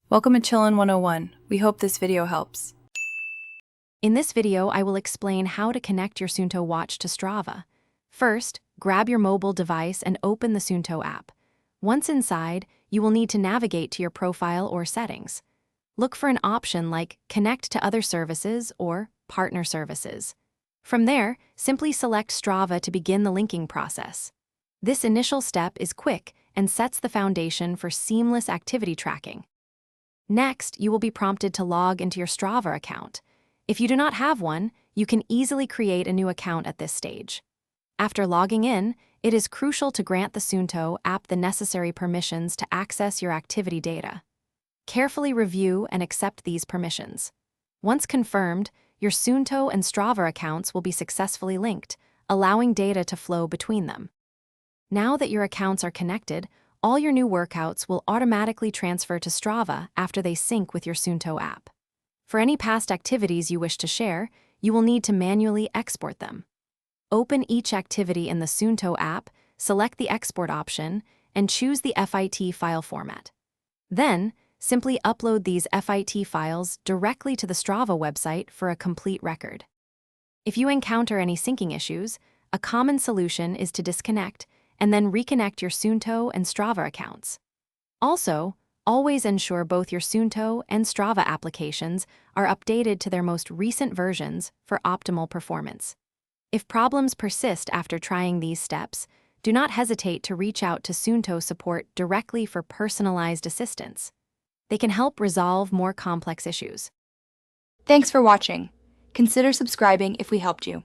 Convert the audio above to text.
Welcome to Chillin' 101. We hope this video helps. In this video, I will explain how to connect your Suunto watch to Strava. First, grab your mobile device and open the Suunto app. Once inside, you will need to navigate to your profile or settings. Look for an option like Connect to Other Services or Partner Services. From there, simply select Strava to begin the linking process. This initial step is quick and sets the foundation for seamless activity tracking. Next, you will be prompted to log into your Strava account. If you do not have one, you can easily create a new account at this stage. After logging in, it is crucial to grant the Suunto app the necessary permissions to access your activity data. Carefully review and accept these permissions. Once confirmed, your Suunto and Strava accounts will be successfully linked, allowing data to flow between them. Now that your accounts are connected, all your new workouts will automatically transfer to Strava after they sync with your Suunto app. For any past activities you wish to share, you will need to manually export them. Open each activity in the Suunto app, select the export option, and choose the FIT file format. Then, simply upload these FIT files directly to the Strava website for a complete record. If you encounter any syncing issues, a common solution is to disconnect and then reconnect your Suunto and Strava accounts. Also, always ensure both your Suunto and Strava applications are updated to their most recent versions for optimal performance. If problems persist after trying these steps, do not hesitate to reach out to Suunto support directly for personalized assistance. They can help resolve more complex issues. Thanks for watching. Consider subscribing if we helped you.